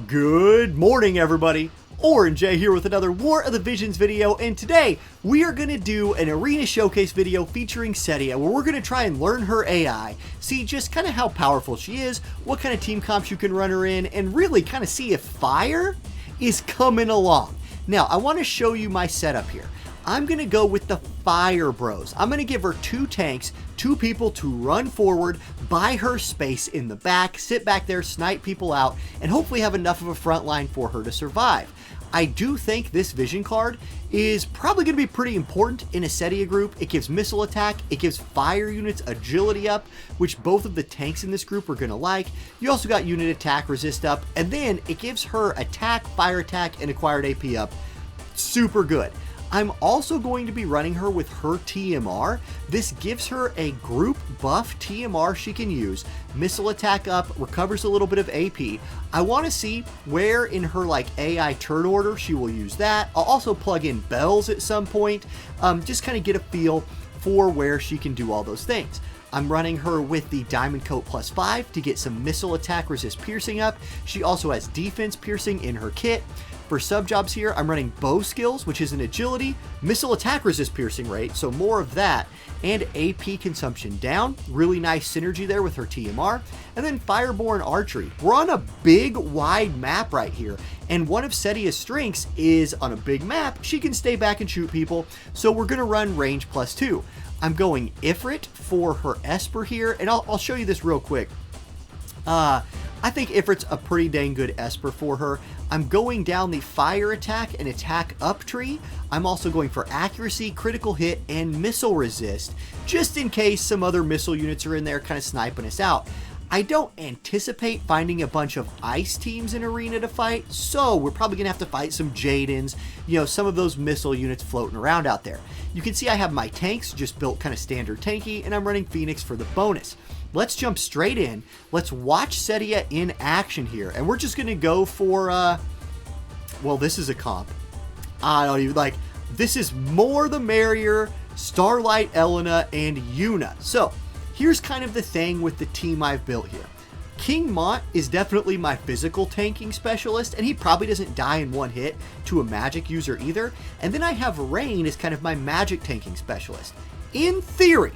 Good morning, everybody. Orange J here with another War of the Visions video, and today we are going to do an arena showcase video featuring Cetia, where we're going to try and learn her AI, see just kind of how powerful she is, what kind of team comps you can run her in, and really kind of see if fire is coming along. Now, I want to show you my setup here. I'm going to go with the Fire Bros. I'm going to give her 2 tanks, 2 people to run forward, buy her space in the back, sit back there, snipe people out, and hopefully have enough of a front line for her to survive. I do think this vision card is probably going to be pretty important in a Cetia group. It gives missile attack, it gives fire units agility up, which both of the tanks in this group are going to like. You also got unit attack resist up, and then it gives her attack, fire attack, and acquired AP up. Super good. I'm also going to be running her with her TMR. This gives her a group buff TMR she can use. Missile attack up, recovers a little bit of AP. I want to see where in her AI turn order she will use that. I'll also plug in bells at some point, just kind of get a feel for where she can do all those things. I'm running her with the Diamond Coat +5 to get some missile attack resist piercing up. She also has defense piercing in her kit. For sub jobs here, I'm running bow skills, which is an agility, missile attack resist piercing rate, so more of that, and AP consumption down. Really nice synergy there with her TMR. And then Fireborn archery. We're on a big, wide map right here, and one of Cetia's strengths is on a big map, she can stay back and shoot people, so we're going to run range +2. I'm going Ifrit for her Esper here, and I'll show you this real quick. I think Ifrit's a pretty dang good Esper for her. I'm going down the fire attack and attack up tree. I'm also going for accuracy, critical hit, and missile resist, just in case some other missile units are in there kind of sniping us out. I don't anticipate finding a bunch of ice teams in arena to fight, so we're probably going to have to fight some Jadens, some of those missile units floating around out there. You can see I have my tanks just built kind of standard tanky, and I'm running Phoenix for the bonus. Let's jump straight in. Let's watch Cetia in action here, and we're just going to go for, well, this is a comp. I don't even, this is more the merrier, Starlight, Elena, and Yuna. So, here's kind of the thing with the team I've built here. King Mont is definitely my physical tanking specialist, and he probably doesn't die in one hit to a magic user either. And then I have Rain as kind of my magic tanking specialist. In theory,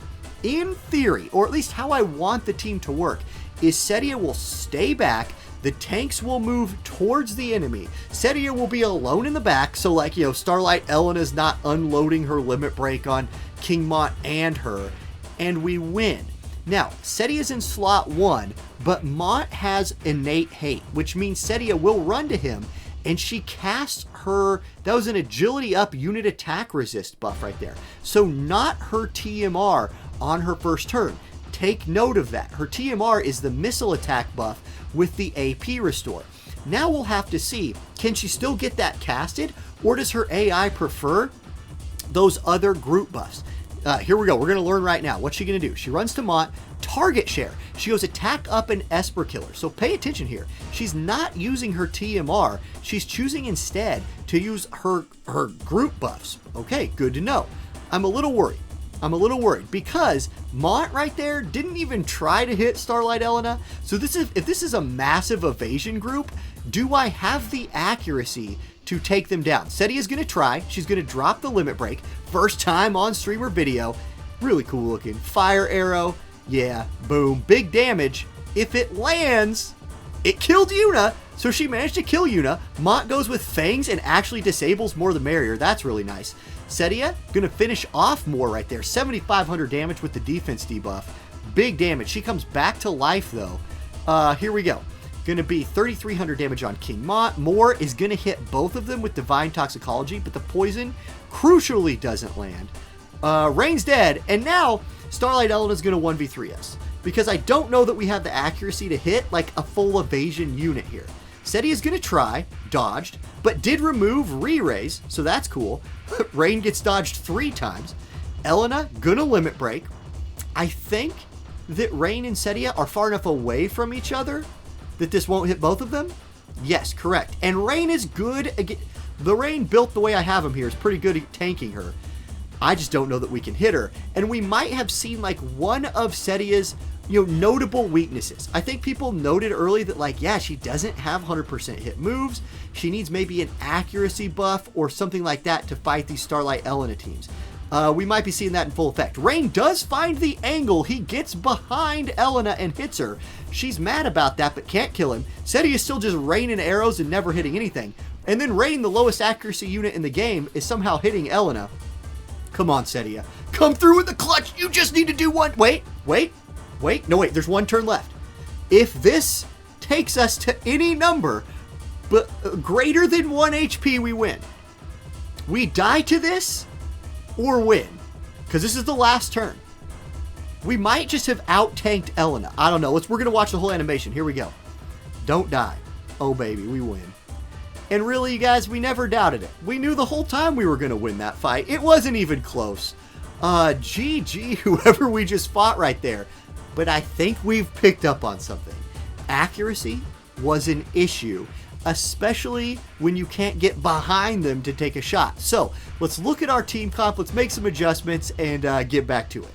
or at least how I want the team to work, is Cetia will stay back, the tanks will move towards the enemy, Cetia will be alone in the back, so Starlight Elena's not unloading her limit break on King Mont and her, and we win. Now, Cetia's in slot 1, but Mont has innate hate, which means Cetia will run to him, and she casts her, that was an agility up unit attack resist buff right there. So not her TMR on her first turn. Take note of that. Her TMR is the missile attack buff with the AP restore. Now we'll have to see, can she still get that casted, or does her AI prefer those other group buffs? Here we go. We're going to learn right now. What's she going to do? She runs to Mont, target share. She goes attack up and Esper killer. So pay attention here. She's not using her TMR. She's choosing instead to use her group buffs. Okay, good to know. I'm a little worried because Mont right there didn't even try to hit Starlight Elena. So if this is a massive evasion group, do I have the accuracy to take them down? Cetia's going to try. She's going to drop the limit break. First time on streamer video. Really cool looking. Fire arrow. Yeah, boom. Big damage. If it lands, it killed Yuna. So she managed to kill Yuna. Mont goes with Fangs and actually disables more the merrier. That's really nice. Cetia going to finish off more right there. 7,500 damage with the defense debuff. Big damage. She comes back to life though. Here we go. Going to be 3,300 damage on King Mont. More is going to hit both of them with Divine Toxicology, but the poison crucially doesn't land. Rain's dead, and now Starlight Elena's going to 1v3 us, because I don't know that we have the accuracy to hit a full evasion unit here. Cetia's going to try, dodged, but did remove re-raise, so that's cool. Rain gets dodged 3 times. Elena gonna limit break. I think that Rain and Cetia are far enough away from each other that this won't hit both of them. Yes, correct. And Rain is good again. The Rain built the way I have him here is pretty good at tanking her. I just don't know that we can hit her. And we might have seen one of Cetia's notable weaknesses. I think people noted early that, like, yeah, she doesn't have 100% hit moves. She needs maybe an accuracy buff or something like that to fight these Starlight Elena teams. We might be seeing that in full effect. Rain does find the angle. He gets behind Elena and hits her. She's mad about that, but can't kill him. Cetia is still just raining arrows and never hitting anything. And then Rain, the lowest accuracy unit in the game, is somehow hitting Elena. Come on, Cetia. Come through with the clutch. You just need to do one. Wait. No, wait. There's one turn left. If this takes us to any number but greater than 1 HP, we win. We die to this or win, because this is the last turn. We might just have out-tanked Elena. I don't know. We're going to watch the whole animation. Here we go. Don't die. Oh, baby, we win. And really, you guys, we never doubted it. We knew the whole time we were going to win that fight. It wasn't even close. GG, whoever we just fought right there. But I think we've picked up on something. Accuracy was an issue, especially when you can't get behind them to take a shot. So let's look at our team comp. Let's make some adjustments and get back to it.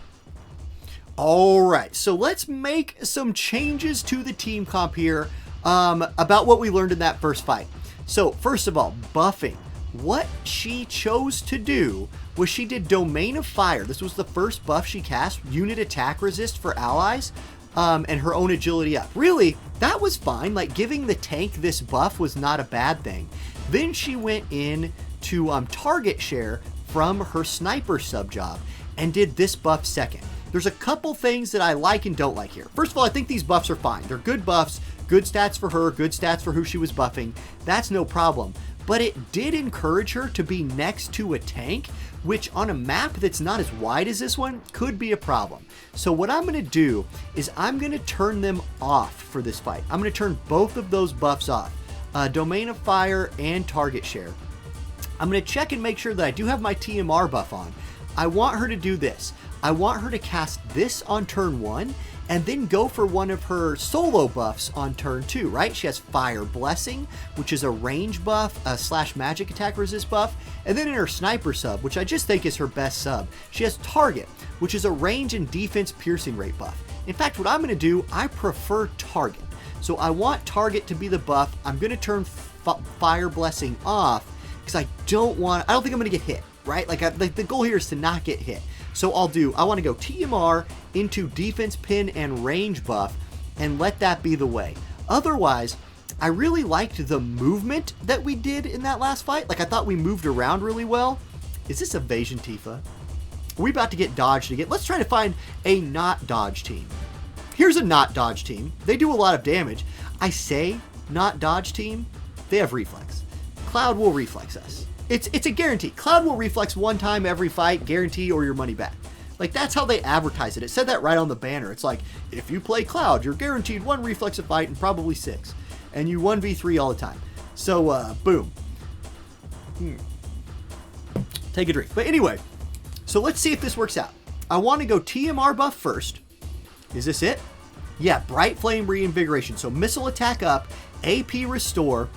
All right, so let's make some changes to the team comp here about what we learned in that first fight. So first of all, buffing. What she chose to do was she did Domain of Fire. This was the first buff she cast, unit attack resist for allies, and her own agility up. Really, that was fine. Like, giving the tank this buff was not a bad thing. Then she went in to target share from her sniper sub job and did this buff second. There's a couple things that I like and don't like here. First of all, I think these buffs are fine. They're good buffs, good stats for her, good stats for who she was buffing. That's no problem. But it did encourage her to be next to a tank, which on a map that's not as wide as this one could be a problem. So what I'm going to do is I'm going to turn them off for this fight. I'm going to turn both of those buffs off, Domain of Fire and Target Share. I'm going to check and make sure that I do have my TMR buff on. I want her to do this. I want her to cast this on turn 1 and then go for one of her solo buffs on turn 2, right? She has Fire Blessing, which is a range buff, / magic attack resist buff. And then in her sniper sub, which I just think is her best sub, she has Target, which is a range and defense piercing rate buff. In fact, what I'm going to do, I prefer Target. So I want Target to be the buff. I'm going to turn Fire Blessing off because I don't think I'm going to get hit, right? Like the goal here is to not get hit. So I want to go TMR into defense pin and range buff and let that be the way. Otherwise, I really liked the movement that we did in that last fight. Like, I thought we moved around really well. Is this evasion Tifa? Are we about to get dodged again? Let's try to find a not dodge team. Here's a not dodge team. They do a lot of damage. I say not dodge team. They have reflex. Cloud will reflex us. It's a guarantee. Cloud will reflex one time every fight, guarantee, or your money back. Like, that's how they advertise it. It said that right on the banner. It's like, if you play Cloud, you're guaranteed 1 reflex a fight and probably 6. And you 1v3 all the time. So, boom. Take a drink. But anyway, so let's see if this works out. I want to go TMR buff first. Is this it? Yeah, Bright Flame Reinvigoration. So missile attack up, AP restore,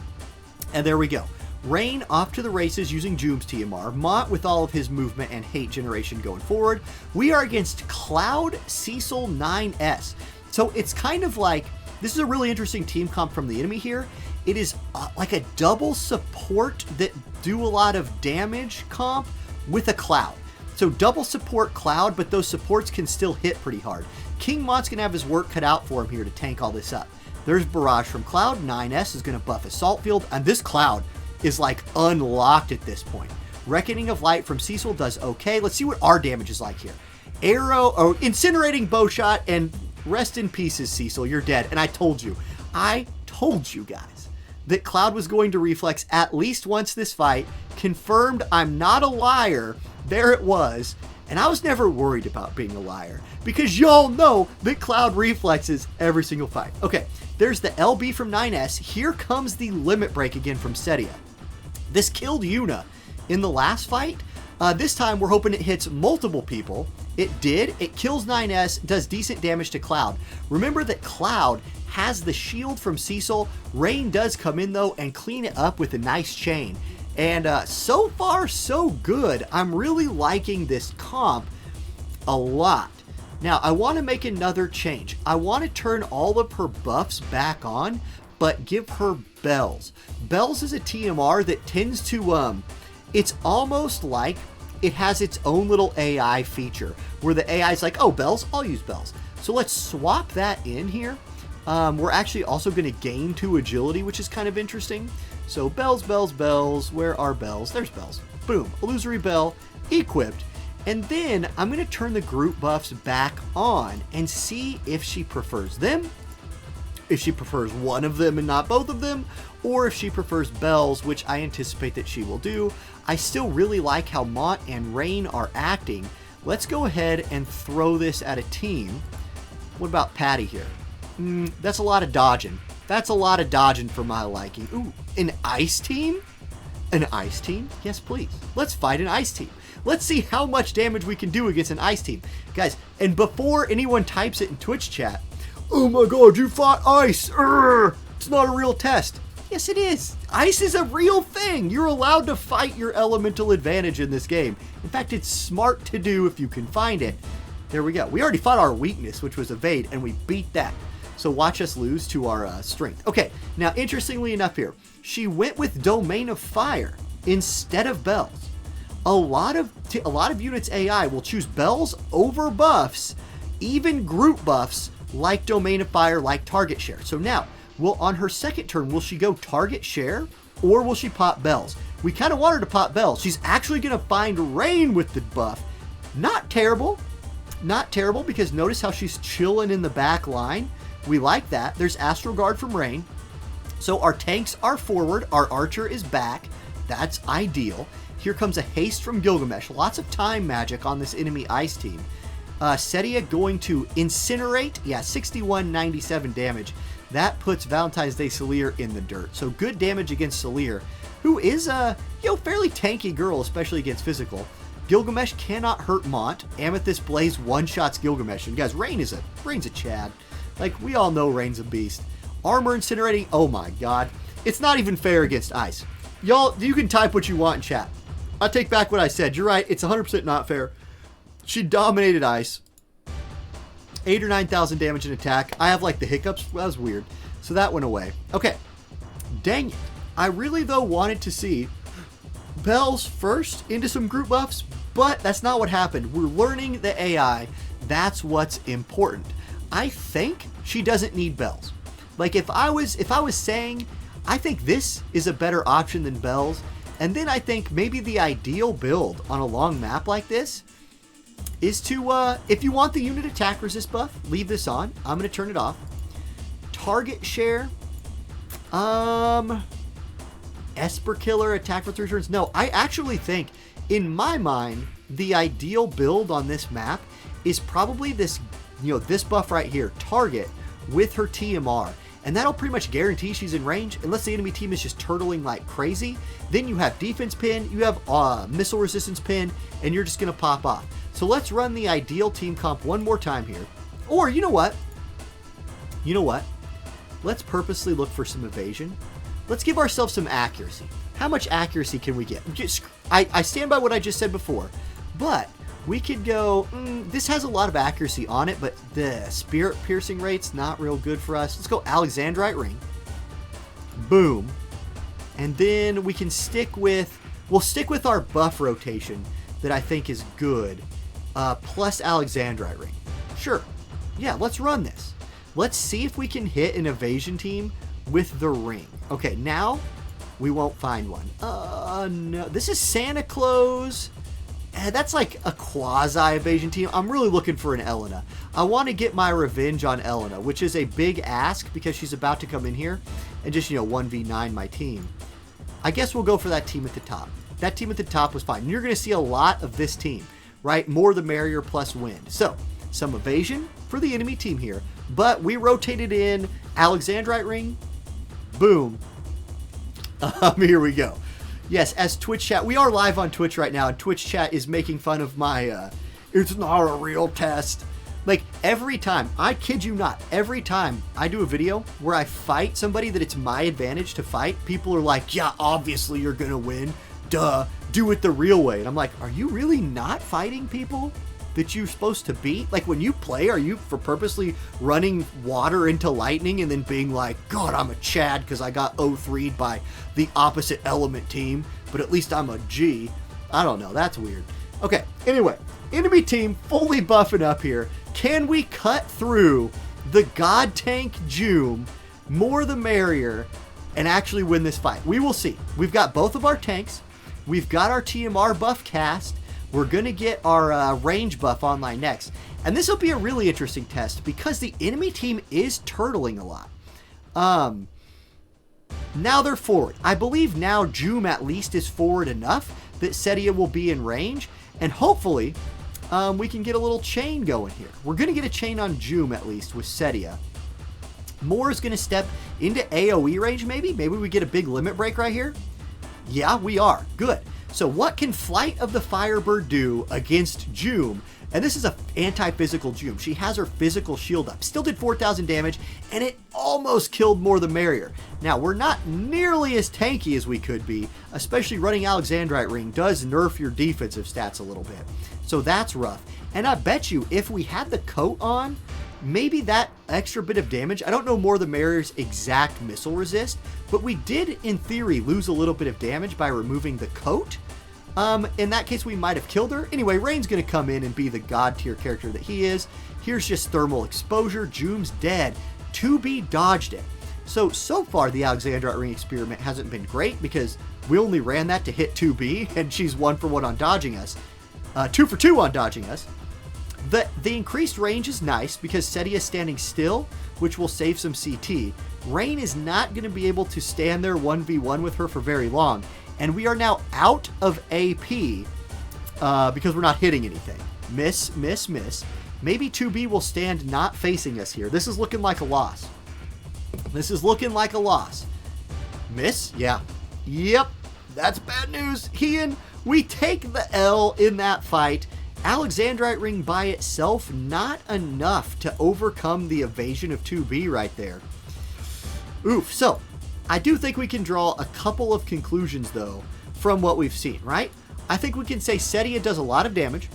and there we go. Rain off to the races using Joom's TMR. Mont with all of his movement and hate generation going forward. We are against Cloud Cecil 9S. So it's kind of like, this is a really interesting team comp from the enemy here. It is like a double support that do a lot of damage comp with a Cloud. So double support Cloud, but those supports can still hit pretty hard. King Mont's going to have his work cut out for him here to tank all this up. There's Barrage from Cloud. 9S is going to buff Assault Field. And this Cloud is like unlocked at this point. Reckoning of Light from Cecil does okay. Let's see what our damage is like here. Incinerating Bowshot, and rest in pieces, Cecil. You're dead. And I told you guys, that Cloud was going to reflex at least once this fight. Confirmed I'm not a liar. There it was. And I was never worried about being a liar, because y'all know that Cloud reflexes every single fight. Okay, there's the LB from 9S. Here comes the Limit Break again from Cetia. This killed Yuna in the last fight. This time we're hoping it hits multiple people. It did. It kills 9S, does decent damage to Cloud. Remember that Cloud has the shield from Cecil. Rain does come in though and clean it up with a nice chain. And so far, so good. I'm really liking this comp a lot. Now, I want to make another change. I want to turn all of her buffs back on, but give her bells. Bells is a TMR that tends to, it's almost like it has its own little AI feature where the AI is like, oh, bells, I'll use bells. So let's swap that in here. We're actually also going to gain 2 agility, which is kind of interesting. So bells, bells, bells. Where are bells? There's bells. Boom. Illusory bell equipped. And then I'm going to turn the group buffs back on and see if she prefers them, if she prefers one of them and not both of them, or if she prefers bells, which I anticipate that she will do. I still really like how Mont and Rain are acting. Let's go ahead and throw this at a team. What about Patty here? That's a lot of dodging. That's a lot of dodging for my liking. Ooh, an ice team? An ice team? Yes, please. Let's fight an ice team. Let's see how much damage we can do against an ice team. Guys, and before anyone types it in Twitch chat, oh my god, you fought ice! Urgh, it's not a real test. Yes, it is. Ice is a real thing. You're allowed to fight your elemental advantage in this game. In fact, it's smart to do if you can find it. There we go. We already fought our weakness, which was evade, and we beat that. So watch us lose to our strength. Okay, now interestingly enough here, she went with Domain of Fire instead of bells. A lot of units AI will choose bells over buffs, even group buffs like Domain of Fire, like Target Share. So now, on her second turn, will she go Target Share or will she pop bells? We kind of want her to pop bells. She's actually going to find Rain with the buff. Not terrible. Not terrible, because notice how she's chilling in the back line. We like that. There's Astral Guard from Rain. So our tanks are forward. Our Archer is back. That's ideal. Here comes a haste from Gilgamesh. Lots of time magic on this enemy ice team. Cetia going to incinerate. Yeah, 6197 damage. That puts Valentine's Day Celia in the dirt. So good damage against Celia, who is a fairly tanky girl, especially against physical. Gilgamesh cannot hurt Mont. Amethyst Blaze one-shots Gilgamesh. And guys, Rain's a Chad. Like, we all know Rain's a beast. Armor incinerating. Oh my god. It's not even fair against ice. Y'all, you can type what you want in chat. I take back what I said. You're right. It's 100% not fair. She dominated ice. 8,000 or 9,000 damage in attack. I have like the hiccups. That was weird. So that went away. Okay. Dang it. I really, though, wanted to see bells first into some group buffs, but that's not what happened. We're learning the AI. That's what's important. I think she doesn't need bells. Like, if I was saying, I think this is a better option than bells, and then I think maybe the ideal build on a long map like this is to, if you want the unit attack resist buff, leave this on. I'm going to turn it off. Target share. Esper Killer, attack for 3 turns. No, I actually think, in my mind, the ideal build on this map is probably this, this buff right here, Target, with her TMR. And that'll pretty much guarantee she's in range, unless the enemy team is just turtling like crazy. Then you have defense pin, you have missile resistance pin, and you're just going to pop off. So let's run the ideal team comp one more time here. Or, you know what? Let's purposely look for some evasion. Let's give ourselves some accuracy. How much accuracy can we get? I stand by what I just said before, but we could go, this has a lot of accuracy on it, but the spirit piercing rate's not real good for us. Let's go Alexandrite Ring. Boom. And then we can we'll stick with our buff rotation that I think is good, plus Alexandrite Ring. Sure. Yeah, let's run this. Let's see if we can hit an evasion team with the ring. Okay, now we won't find one. No. This is Santa Claus. That's like a quasi-evasion team. I'm really looking for an Elena. I want to get my revenge on Elena, which is a big ask because she's about to come in here and just, 1v9 my team. I guess we'll go for that team at the top. That team at the top was fine. You're going to see a lot of this team, right? More the merrier plus wind. So, some evasion for the enemy team here. But we rotated in Alexandrite Ring. Boom. Here we go. Yes, as Twitch chat, we are live on Twitch right now, and Twitch chat is making fun of my, it's not a real test. Like, every time, I kid you not, every time I do a video where I fight somebody that it's my advantage to fight, people are like, yeah, obviously you're gonna win. Duh, do it the real way. And I'm like, are you really not fighting people that you're supposed to beat? Like when you play, are you for purposely running water into lightning and then being like, God, I'm a Chad because I got 0-3'd by the opposite element team, but at least I'm a G. I don't know. That's weird. Okay, anyway, enemy team fully buffing up here. Can we cut through the God Tank Joom, more the merrier, and actually win this fight? We will see. We've got both of our tanks. We've got our TMR buff cast. We're going to get our range buff online next. And this will be a really interesting test because the enemy team is turtling a lot. Now they're forward. I believe now Joom at least is forward enough that Cetia will be in range. And hopefully we can get a little chain going here. We're going to get a chain on Joom at least with Cetia. Moore is going to step into AoE range maybe. Maybe we get a big limit break right here. Yeah, we are. Good. So what can Flight of the Firebird do against Joom? And this is an anti-physical Joom. She has her physical shield up. Still did 4,000 damage, and it almost killed more the merrier. Now, we're not nearly as tanky as we could be, especially running Alexandrite Ring does nerf your defensive stats a little bit. So that's rough. And I bet you if we had the coat on, maybe that extra bit of damage, I don't know more the merrier's exact missile resist, but we did, in theory, lose a little bit of damage by removing the coat. In that case, we might have killed her. Anyway, Rain's going to come in and be the god tier character that he is. Here's just thermal exposure. Joom's dead. 2B dodged it. So far, the Alexandrite Ring experiment hasn't been great because we only ran that to hit 2B, and she's 1 for 1 on dodging us. 2 for 2 on dodging us. The increased range is nice because Cetia is standing still, which will save some CT. Rain is not going to be able to stand there 1v1 with her for very long. And we are now out of AP because we're not hitting anything. Miss, miss, miss. Maybe 2B will stand not facing us here. This is looking like a loss. This is looking like a loss. Miss? Yeah. Yep. That's bad news. Heian, we take the L in that fight. Alexandrite Ring by itself, not enough to overcome the evasion of 2B right there. Oof. So, I do think we can draw a couple of conclusions, though, from what we've seen, right? I think we can say Cetia does a lot of damage.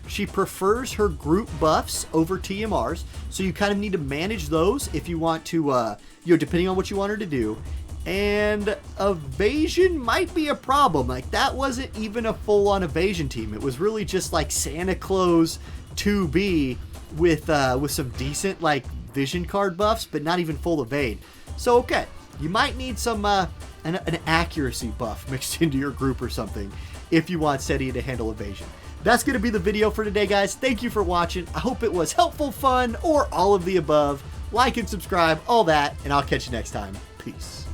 She prefers her group buffs over TMRs, so you kind of need to manage those if you want to, depending on what you want her to do. And evasion might be a problem. Like, that wasn't even a full-on evasion team. It was really just like Santa Claus 2B with some decent, like, vision card buffs, but not even full evade. So, okay. You might need some an accuracy buff mixed into your group or something if you want Cetia to handle evasion. That's going to be the video for today, guys. Thank you for watching. I hope it was helpful, fun, or all of the above. Like and subscribe, all that, and I'll catch you next time. Peace.